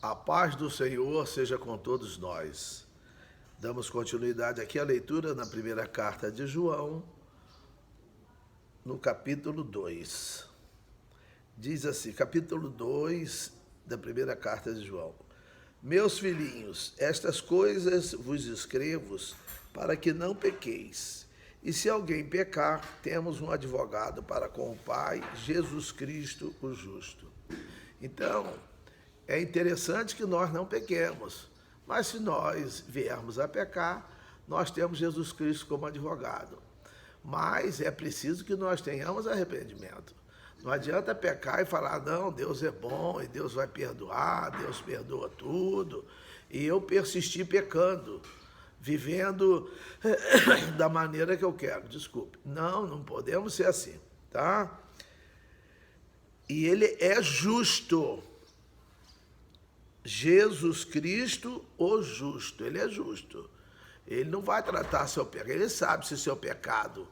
A paz do Senhor seja com todos nós. Damos continuidade aqui à leitura na primeira carta de João, no capítulo 2. Diz assim, capítulo 2 da primeira carta de João. Meus filhinhos, estas coisas vos escrevo para que não pequeis. E se alguém pecar, temos um advogado para com o Pai, Jesus Cristo, o justo. Então, é interessante que nós não pequemos, mas se nós viermos a pecar, nós temos Jesus Cristo como advogado. Mas é preciso que nós tenhamos arrependimento. Não adianta pecar e falar, não, Deus é bom e Deus vai perdoar, Deus perdoa tudo. E eu persistir pecando, vivendo da maneira que eu quero, desculpe. Não podemos ser assim, tá? E ele é justo. Jesus Cristo, o justo, ele é justo. Ele não vai tratar seu pecado, ele sabe se seu pecado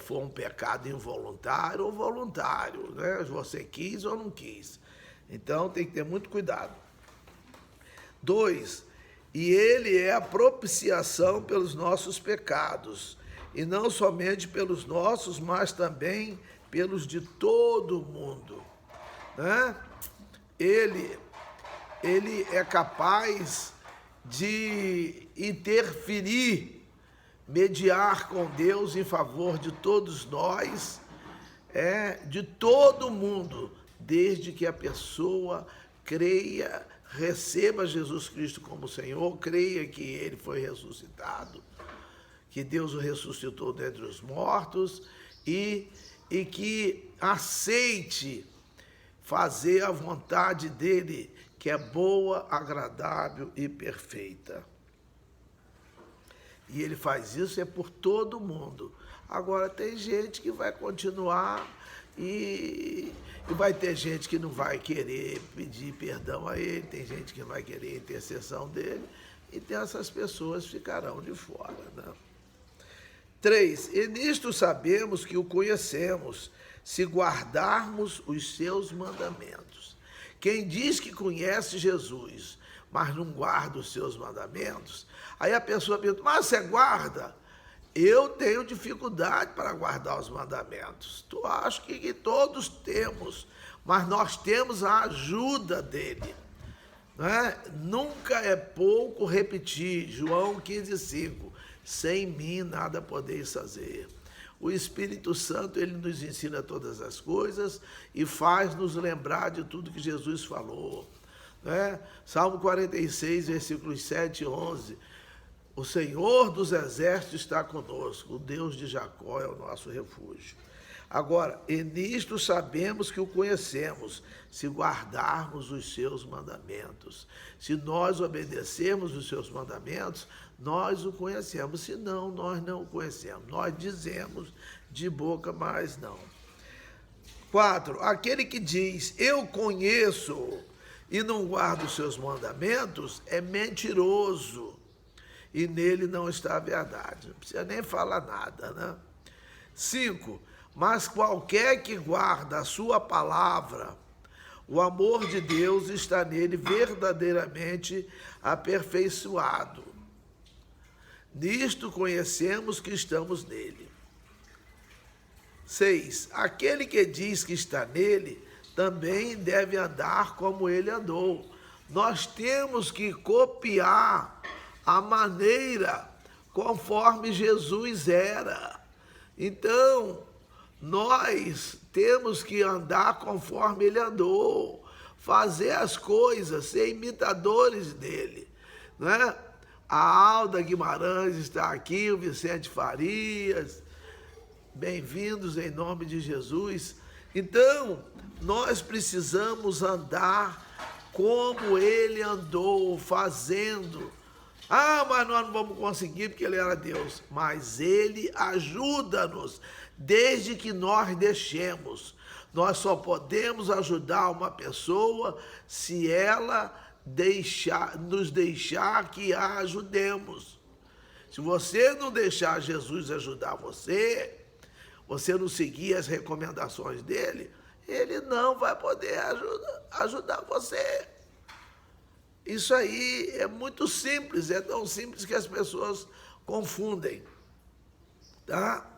for um pecado involuntário ou voluntário, né? Você quis ou não quis. Então tem que ter muito cuidado. 2, e ele é a propiciação pelos nossos pecados, e não somente pelos nossos, mas também pelos de todo mundo, né? Ele é capaz de interferir, mediar com Deus em favor de todos nós, de todo mundo, desde que a pessoa creia, receba Jesus Cristo como Senhor, creia que Ele foi ressuscitado, que Deus o ressuscitou dentre os mortos e que aceite fazer a vontade dEle, que é boa, agradável e perfeita. E ele faz isso por todo mundo. Agora, tem gente que vai continuar e vai ter gente que não vai querer pedir perdão a ele, tem gente que vai querer a intercessão dele, e essas pessoas ficarão de fora, né? 3, e nisto sabemos que o conhecemos, se guardarmos os seus mandamentos. Quem diz que conhece Jesus, mas não guarda os seus mandamentos, aí a pessoa pergunta, mas você guarda? Eu tenho dificuldade para guardar os mandamentos. Tu acha que todos temos, mas nós temos a ajuda dele. Né? Nunca é pouco repetir, João 15,5, sem mim nada podeis fazer. O Espírito Santo, ele nos ensina todas as coisas e faz nos lembrar de tudo que Jesus falou. Né? Salmo 46, versículos 7 e 11. O Senhor dos exércitos está conosco, o Deus de Jacó é o nosso refúgio. Agora, e nisto sabemos que o conhecemos, se guardarmos os seus mandamentos. Se nós obedecermos os seus mandamentos, nós o conhecemos, senão nós não o conhecemos. Nós dizemos de boca, mas não. 4, aquele que diz, eu conheço e não guarda os seus mandamentos, é mentiroso e nele não está a verdade. Não precisa nem falar nada, né? 5, mas qualquer que guarda a sua palavra, o amor de Deus está nele verdadeiramente aperfeiçoado. Nisto conhecemos que estamos nele. 6, aquele que diz que está nele, também deve andar como ele andou. Nós temos que copiar a maneira conforme Jesus era. Então, nós temos que andar conforme ele andou, fazer as coisas, ser imitadores dele, né? A Alda Guimarães está aqui, o Vicente Farias, bem-vindos em nome de Jesus. Então, nós precisamos andar como ele andou, fazendo. Mas nós não vamos conseguir porque ele era Deus. Mas ele ajuda-nos, desde que nós deixemos. Nós só podemos ajudar uma pessoa se ela nos deixar que a ajudemos. Se você não deixar Jesus ajudar você não seguir as recomendações dele, ele não vai poder ajudar você. Isso aí é muito simples, é tão simples que as pessoas confundem. Tá?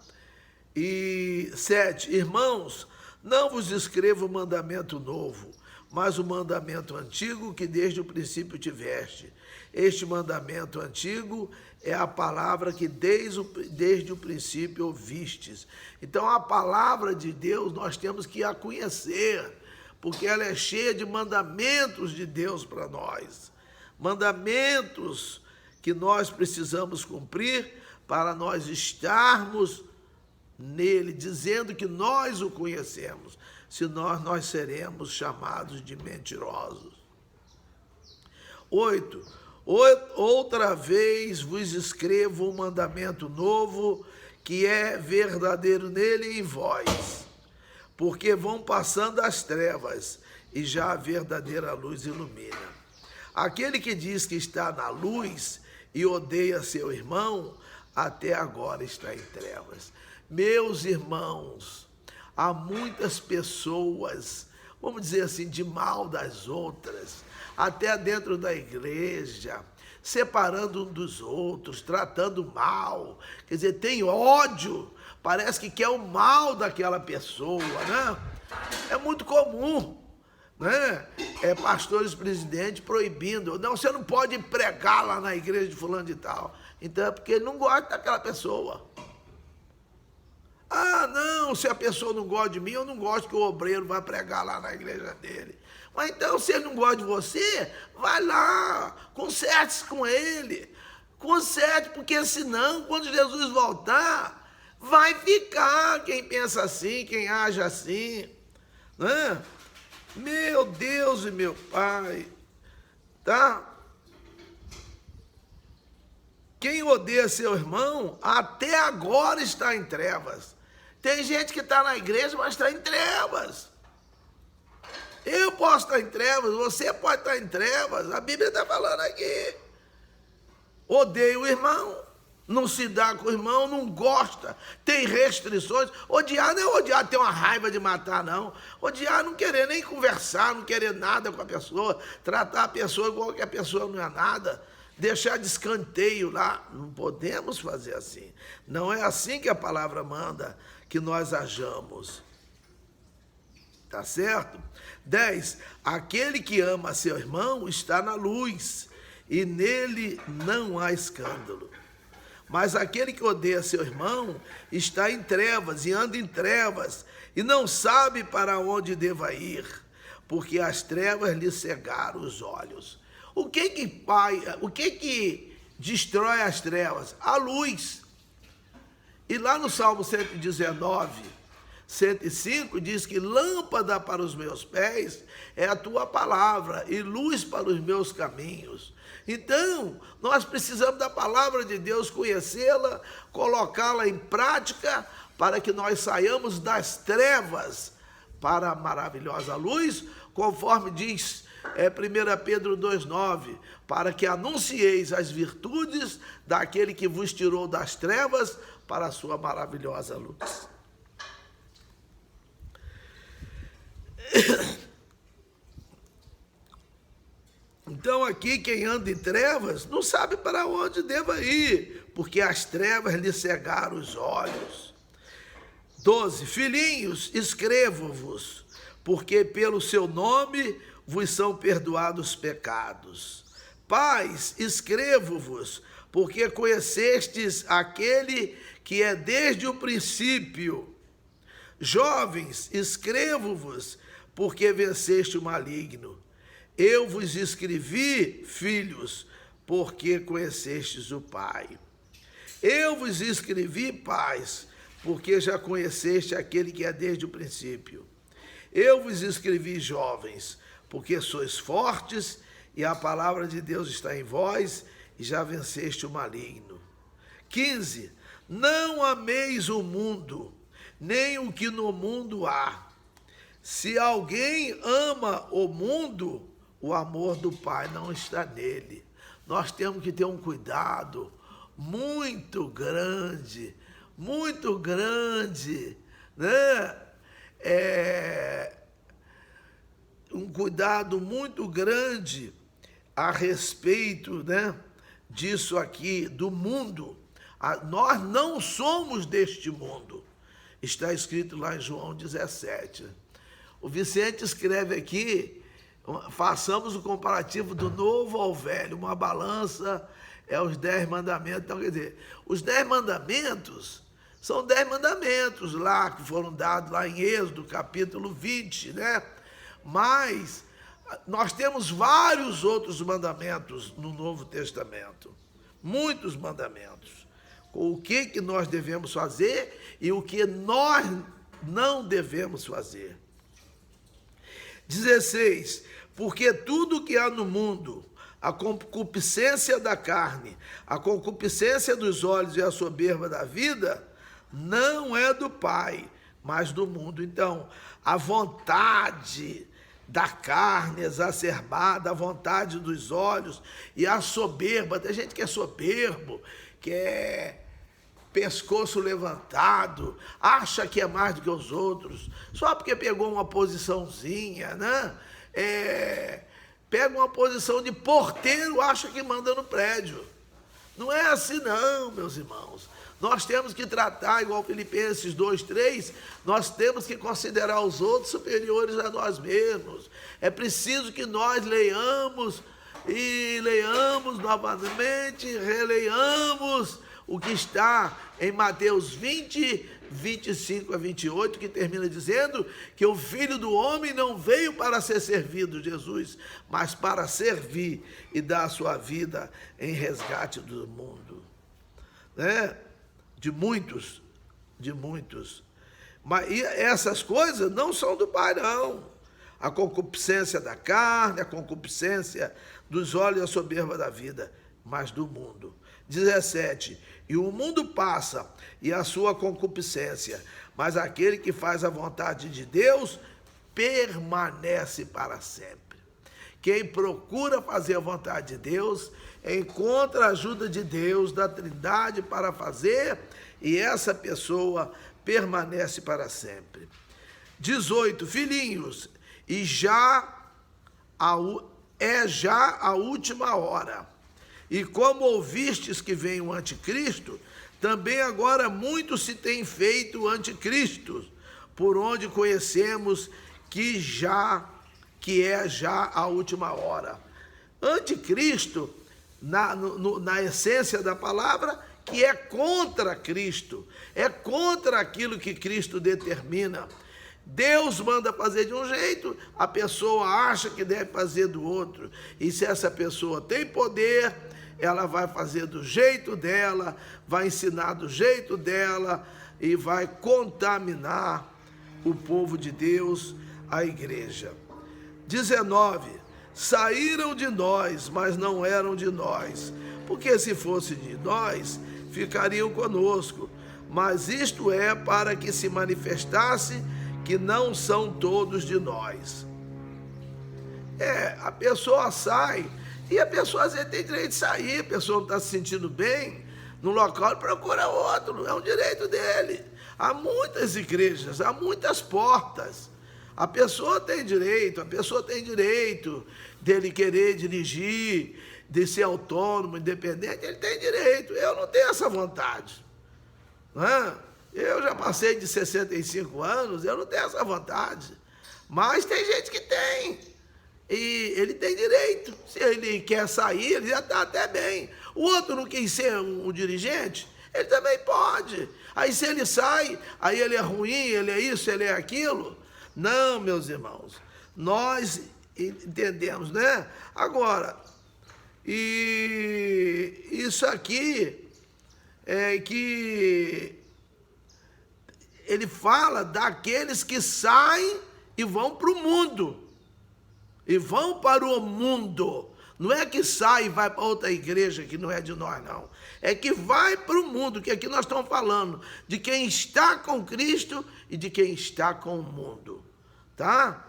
E 7, irmãos, não vos escrevo mandamento novo, mas o mandamento antigo que desde o princípio tiveste. Este mandamento antigo é a palavra que desde o princípio ouvistes. Então a palavra de Deus nós temos que a conhecer, porque ela é cheia de mandamentos de Deus para nós. Mandamentos que nós precisamos cumprir para nós estarmos nele, dizendo que nós o conhecemos. Senão nós seremos chamados de mentirosos. 8. Outra vez vos escrevo um mandamento novo, que é verdadeiro nele e em vós, porque vão passando as trevas, e já a verdadeira luz ilumina. Aquele que diz que está na luz e odeia seu irmão, até agora está em trevas. Meus irmãos, há muitas pessoas, vamos dizer assim, de mal das outras, até dentro da igreja, separando um dos outros, tratando mal, quer dizer, tem ódio, parece que quer o mal daquela pessoa, né? É muito comum, né? Pastores, presidentes proibindo, não, você não pode pregar lá na igreja de fulano de tal. Então é porque ele não gosta daquela pessoa. Ah, não, se a pessoa não gosta de mim, eu não gosto que o obreiro vá pregar lá na igreja dele. Mas então, se ele não gosta de você, vai lá, conserte-se com ele. Conserte, porque senão, quando Jesus voltar, vai ficar quem pensa assim, quem age assim. Né? Meu Deus e meu Pai, tá? Quem odeia seu irmão, até agora está em trevas. Tem gente que está na igreja, mas está em trevas. Eu posso estar em trevas, você pode estar em trevas. A Bíblia está falando aqui. Odeia o irmão, não se dá com o irmão, não gosta, tem restrições. Odiar não é odiar, ter uma raiva de matar, não. Odiar não querer nem conversar, não querer nada com a pessoa, tratar a pessoa igual que a pessoa não é nada. Deixar de escanteio lá, não podemos fazer assim. Não é assim que a palavra manda que nós hajamos. Tá certo? 10. Aquele que ama seu irmão está na luz, e nele não há escândalo. Mas aquele que odeia seu irmão está em trevas, e anda em trevas, e não sabe para onde deva ir, porque as trevas lhe cegaram os olhos. O que destrói as trevas? A luz. E lá no Salmo 119, 105, diz que lâmpada para os meus pés é a tua palavra e luz para os meus caminhos. Então, nós precisamos da palavra de Deus, conhecê-la, colocá-la em prática, para que nós saiamos das trevas para a maravilhosa luz, conforme diz 1 Pedro 2,9, para que anuncieis as virtudes daquele que vos tirou das trevas para a sua maravilhosa luz. Então aqui quem anda em trevas não sabe para onde deva ir, porque as trevas lhe cegaram os olhos. 12. Filhinhos, escrevo-vos, porque pelo seu nome vos são perdoados pecados. Pais, escrevo-vos, porque conhecestes aquele que é desde o princípio. Jovens, escrevo-vos, porque venceste o maligno. Eu vos escrevi, filhos, porque conhecestes o Pai. Eu vos escrevi, pais, porque já conheceste aquele que é desde o princípio. Eu vos escrevi, jovens, porque sois fortes e a palavra de Deus está em vós e já venceste o maligno. 15. Não ameis o mundo, nem o que no mundo há. Se alguém ama o mundo, o amor do Pai não está nele. Nós temos que ter um cuidado muito grande, né? Um cuidado muito grande a respeito, né, disso aqui, do mundo. Nós não somos deste mundo. Está escrito lá em João 17. O Vicente escreve aqui, façamos o comparativo do novo ao velho, uma balança é os 10 mandamentos. Então, quer dizer, os 10 mandamentos são 10 mandamentos lá, que foram dados lá em Êxodo, capítulo 20, né? Mas nós temos vários outros mandamentos no Novo Testamento, muitos mandamentos. O que nós devemos fazer e o que nós não devemos fazer. 16. Porque tudo que há no mundo, a concupiscência da carne, a concupiscência dos olhos e a soberba da vida, não é do Pai, mas do mundo. Então, a vontade da carne exacerbada, a vontade dos olhos e a soberba. Tem gente que é soberbo, que é pescoço levantado, acha que é mais do que os outros, só porque pegou uma posiçãozinha, né? Pega uma posição de porteiro, acha que manda no prédio. Não é assim não, meus irmãos. Nós temos que tratar, igual Filipenses 2:3, nós temos que considerar os outros superiores a nós mesmos. É preciso que nós leiamos e leiamos novamente, releiamos o que está em Mateus 20, 25 a 28, que termina dizendo que o Filho do Homem não veio para ser servido, Jesus, mas para servir e dar a sua vida em resgate do mundo, né? De muitos. Mas e essas coisas não são do Pai, não. A concupiscência da carne, a concupiscência dos olhos e a soberba da vida, mas do mundo. 17. E o mundo passa e a sua concupiscência, mas aquele que faz a vontade de Deus permanece para sempre. Quem procura fazer a vontade de Deus encontra a ajuda de Deus, da Trindade, para fazer, e essa pessoa permanece para sempre. 18. Filhinhos, e já a última hora. E como ouvistes que vem o anticristo, também agora muito se tem feito anticristo, por onde conhecemos que é já a última hora. Anticristo, na essência da palavra, que é contra Cristo, é contra aquilo que Cristo determina. Deus manda fazer de um jeito, a pessoa acha que deve fazer do outro. E se essa pessoa tem poder, ela vai fazer do jeito dela, vai ensinar do jeito dela e vai contaminar o povo de Deus, a igreja. 19. Saíram de nós, mas não eram de nós, porque se fosse de nós, ficariam conosco. Mas isto é para que se manifestasse que não são todos de nós. A pessoa sai, e a pessoa às vezes tem direito de sair, a pessoa não está se sentindo bem no local, procura outro, é um direito dele. Há muitas igrejas, há muitas portas. A pessoa tem direito dele querer dirigir, de ser autônomo, independente, ele tem direito. Eu não tenho essa vontade. Não é? Eu já passei de 65 anos, eu não tenho essa vontade. Mas tem gente que tem. E ele tem direito. Se ele quer sair, ele já está até bem. O outro não quis ser um dirigente, ele também pode. Aí se ele sai, aí ele é ruim, ele é isso, ele é aquilo. Não, meus irmãos, nós entendemos, né? Agora, e isso aqui é que ele fala daqueles que saem e vão para o mundo. E vão para o mundo. Não é que sai e vai para outra igreja que não é de nós, não. É que vai para o mundo, que aqui nós estamos falando de quem está com Cristo e de quem está com o mundo. Tá?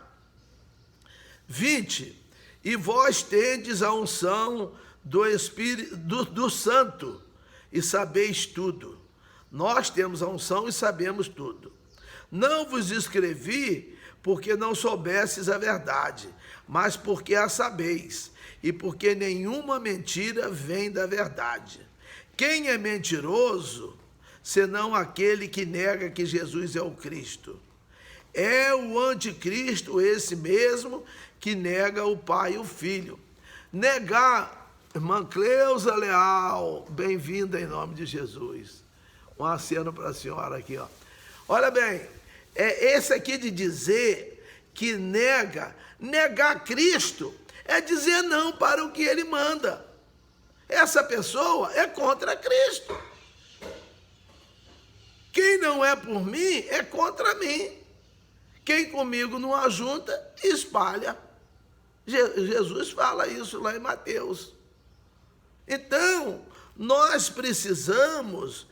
20. E vós tendes a unção do Espírito do Santo e sabeis tudo. Nós temos a unção e sabemos tudo. Não vos escrevi porque não soubestes a verdade, mas porque a sabeis, e porque nenhuma mentira vem da verdade. Quem é mentiroso, senão aquele que nega que Jesus é o Cristo? É o anticristo esse mesmo que nega o Pai e o Filho. Negar, irmã Cleusa Leal, bem-vinda em nome de Jesus. Um aceno para a senhora aqui, ó. Olha bem, esse aqui de dizer que negar Cristo é dizer não para o que ele manda. Essa pessoa é contra Cristo. Quem não é por mim é contra mim. Quem comigo não ajunta, espalha. Jesus fala isso lá em Mateus. Então, nós precisamos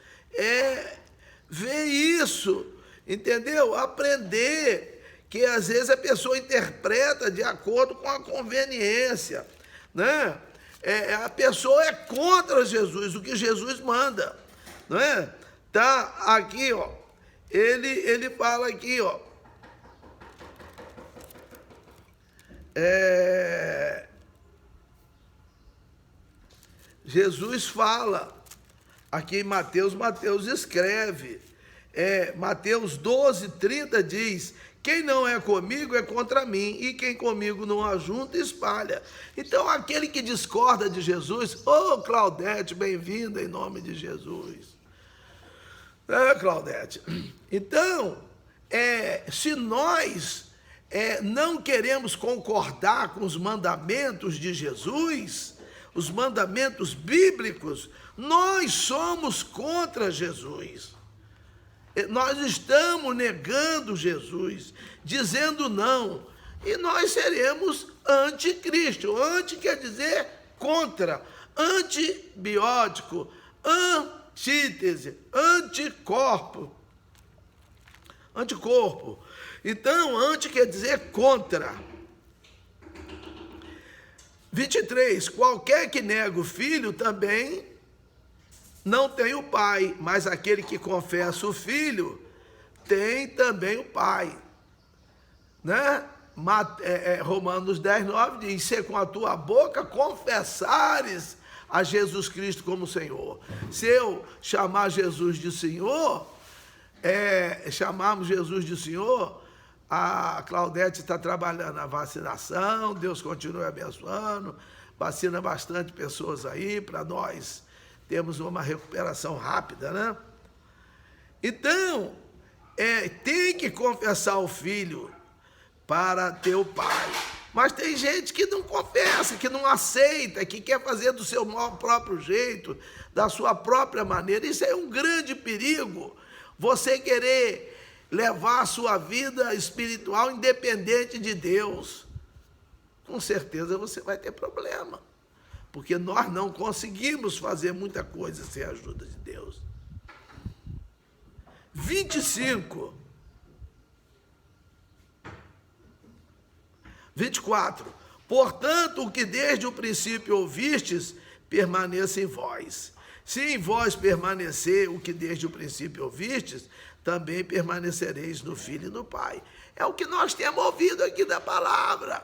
ver isso, entendeu? Aprender que às vezes a pessoa interpreta de acordo com a conveniência, né? A pessoa é contra Jesus, o que Jesus manda, não é? Tá aqui, ó. Ele fala aqui, ó. Jesus fala aqui em Mateus escreve, Mateus 12:30 diz: quem não é comigo é contra mim, e quem comigo não ajunta, espalha. Então, aquele que discorda de Jesus, Claudete, bem-vinda em nome de Jesus. Claudete. Então, se nós não queremos concordar com os mandamentos de Jesus, os mandamentos bíblicos, nós somos contra Jesus. Nós estamos negando Jesus, dizendo não, e nós seremos anticristo. Anti quer dizer contra, antibiótico, antítese, anticorpo. Então, anti quer dizer contra. 23, qualquer que nega o filho também não tem o pai, mas aquele que confessa o filho tem também o pai. Né? Romanos 10:9 diz: se com a tua boca confessares a Jesus Cristo como Senhor. Se eu chamar Jesus de Senhor, chamarmos Jesus de Senhor, a Claudete está trabalhando na vacinação, Deus continue abençoando, vacina bastante pessoas aí, para nós termos uma recuperação rápida, né? Então, tem que confessar o filho para ter o pai. Mas tem gente que não confessa, que não aceita, que quer fazer do seu próprio jeito, da sua própria maneira. Isso é um grande perigo, você querer levar a sua vida espiritual independente de Deus. Com certeza você vai ter problema, porque nós não conseguimos fazer muita coisa sem a ajuda de Deus. 25. 24. Portanto, o que desde o princípio ouvistes, permaneça em vós. Se em vós permanecer o que desde o princípio ouvistes, também permanecereis no Filho e no Pai. É o que nós temos ouvido aqui da palavra.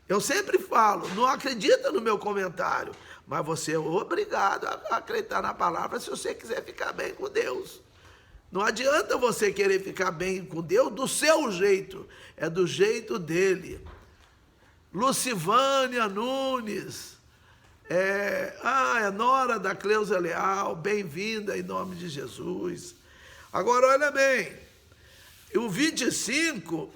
Eu sempre falo, não acredita no meu comentário, mas você é obrigado a acreditar na palavra se você quiser ficar bem com Deus. Não adianta você querer ficar bem com Deus do seu jeito, é do jeito dele. Lucivânia Nunes, é nora da Cleusa Leal, bem-vinda em nome de Jesus. Agora, olha bem, o 25,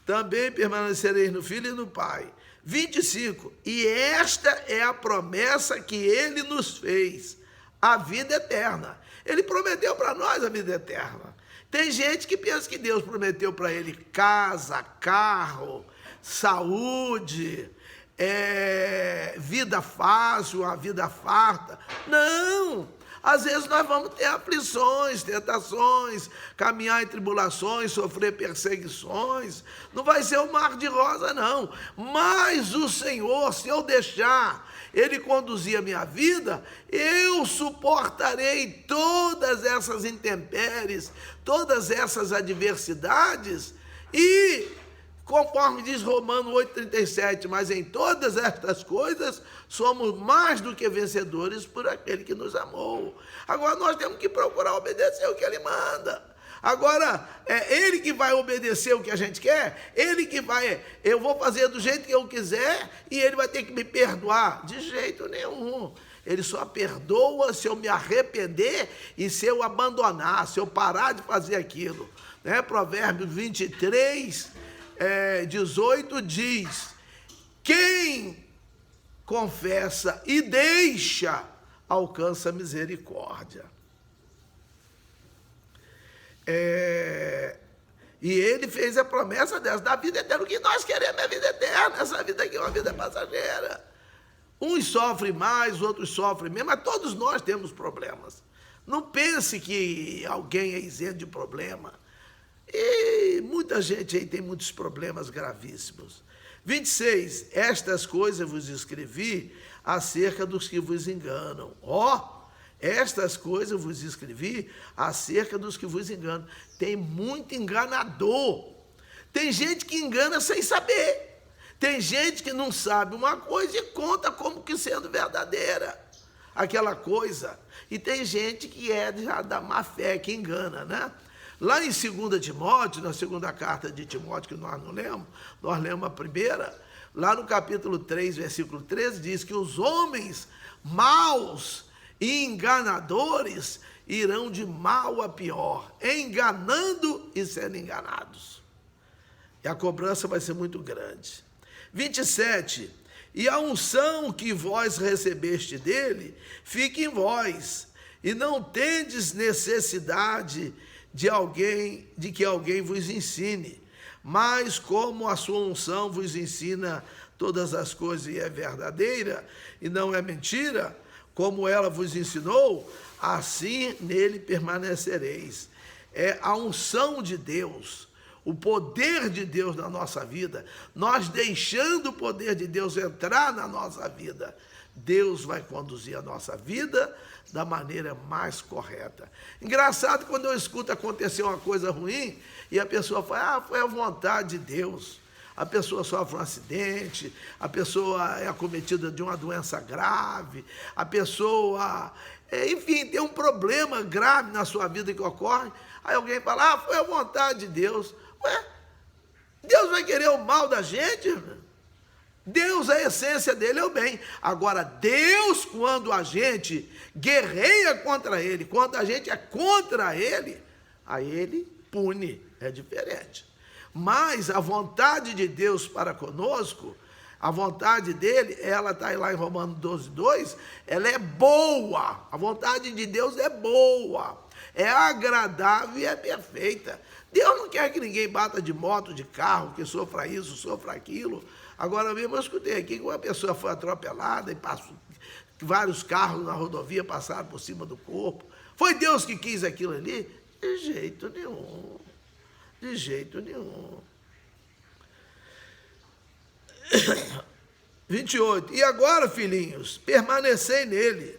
também permanecereis no Filho e no Pai. 25, e esta é a promessa que ele nos fez, a vida eterna. Ele prometeu para nós a vida eterna. Tem gente que pensa que Deus prometeu para ele casa, carro, saúde, vida fácil, a vida farta. Não! Às vezes nós vamos ter aflições, tentações, caminhar em tribulações, sofrer perseguições. Não vai ser um mar de rosa, não. Mas o Senhor, se eu deixar Ele conduzir a minha vida, eu suportarei todas essas intempéries, todas essas adversidades e, conforme diz Romanos 8,37, mas em todas estas coisas somos mais do que vencedores por aquele que nos amou. Agora nós temos que procurar obedecer o que Ele manda. Agora, é Ele que vai obedecer o que a gente quer, Ele que vai, eu vou fazer do jeito que eu quiser e Ele vai ter que me perdoar. De jeito nenhum. Ele só perdoa se eu me arrepender e se eu abandonar, se eu parar de fazer aquilo. Né? Provérbios 23, 18 diz: quem confessa e deixa, alcança misericórdia. E Ele fez a promessa dessa, da vida eterna. O que nós queremos é vida eterna. Essa vida aqui é uma vida passageira. Uns sofrem mais, outros sofrem menos, mas todos nós temos problemas. Não pense que alguém é isento de problema. E muita gente aí tem muitos problemas gravíssimos. 26, estas coisas vos escrevi acerca dos que vos enganam. Estas coisas vos escrevi acerca dos que vos enganam. Tem muito enganador. Tem gente que engana sem saber. Tem gente que não sabe uma coisa e conta como que sendo verdadeira aquela coisa. E tem gente que é já da má fé, que engana, né? Lá em 2 Timóteo, na segunda carta de Timóteo, que nós não lemos, nós lemos a primeira, lá no capítulo 3, versículo 13, diz que os homens maus e enganadores irão de mal a pior, enganando e sendo enganados. E a cobrança vai ser muito grande. 27, e a unção que vós recebeste dele, fique em vós, e não tendes necessidade de que alguém vos ensine, mas como a sua unção vos ensina todas as coisas e é verdadeira, e não é mentira, como ela vos ensinou, assim nele permanecereis. É a unção de Deus, o poder de Deus na nossa vida, nós deixando o poder de Deus entrar na nossa vida, Deus vai conduzir a nossa vida da maneira mais correta. Engraçado quando eu escuto acontecer uma coisa ruim e a pessoa fala, foi a vontade de Deus. A pessoa sofre um acidente, a pessoa é acometida de uma doença grave, a pessoa, enfim, tem um problema grave na sua vida que ocorre, aí alguém fala, foi a vontade de Deus. Ué, Deus vai querer o mal da gente? Deus, a essência dele é o bem. Agora, Deus, quando a gente guerreia contra ele, quando a gente é contra ele, aí ele pune, é diferente. Mas a vontade de Deus para conosco, a vontade dele, ela está lá em Romanos 12, 2, ela é boa. A vontade de Deus é boa, é agradável e é perfeita. Deus não quer que ninguém bata de moto, de carro, que sofra isso, sofra aquilo. Agora mesmo eu escutei aqui que uma pessoa foi atropelada e passou, vários carros na rodovia passaram por cima do corpo. Foi Deus que quis aquilo ali? De jeito nenhum. De jeito nenhum. 28. E agora, filhinhos, permanecei nele,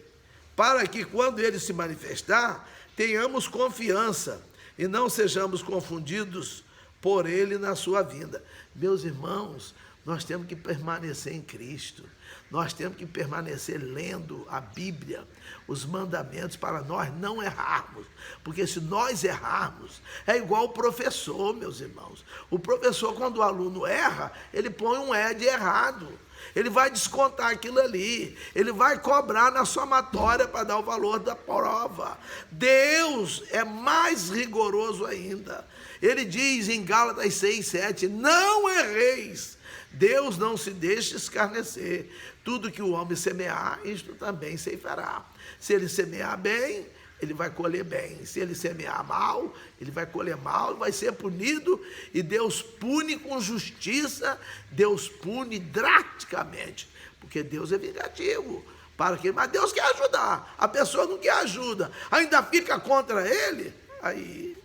para que quando ele se manifestar, tenhamos confiança e não sejamos confundidos por ele na sua vinda. Meus irmãos, nós temos que permanecer em Cristo. Nós temos que permanecer lendo a Bíblia, os mandamentos, para nós não errarmos. Porque se nós errarmos, é igual o professor, meus irmãos. O professor, quando o aluno erra, ele põe um ED errado. Ele vai descontar aquilo ali. Ele vai cobrar na somatória para dar o valor da prova. Deus é mais rigoroso ainda. Ele diz em Gálatas 6, 7, não erreis. Deus não se deixa escarnecer. Tudo que o homem semear, isto também ceifará. Se ele semear bem, ele vai colher bem. Se ele semear mal, ele vai colher mal, vai ser punido. E Deus pune com justiça, Deus pune drasticamente. Porque Deus é vingativo. para que... Mas Deus quer ajudar, a pessoa não quer ajuda, ainda fica contra ele, aí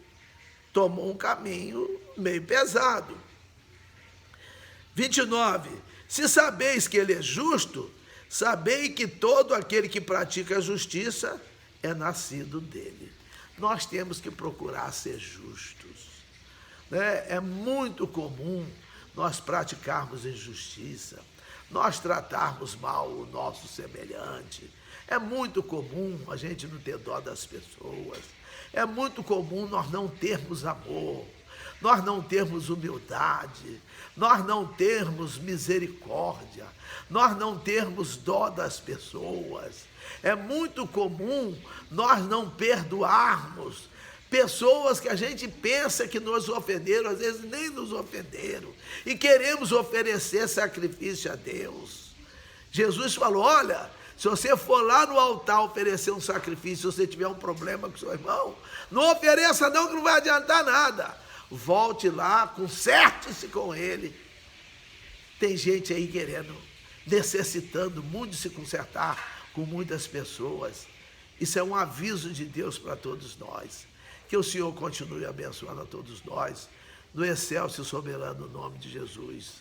tomou um caminho meio pesado. 29. Se sabeis que ele é justo, sabei que todo aquele que pratica a justiça é nascido dele. Nós temos que procurar ser justos, né? É muito comum nós praticarmos injustiça, nós tratarmos mal o nosso semelhante. É muito comum a gente não ter dó das pessoas. É muito comum nós não termos amor, nós não termos humildade, nós não termos misericórdia, nós não termos dó das pessoas. É muito comum nós não perdoarmos pessoas que a gente pensa que nos ofenderam, às vezes nem nos ofenderam, e queremos oferecer sacrifício a Deus. Jesus falou, olha, se você for lá no altar oferecer um sacrifício, se você tiver um problema com seu irmão, não ofereça não, que não vai adiantar nada. Volte lá, conserte-se com ele. Tem gente aí querendo, necessitando muito de se consertar com muitas pessoas. Isso é um aviso de Deus para todos nós. Que o Senhor continue abençoando a todos nós, no excelso e soberano nome de Jesus.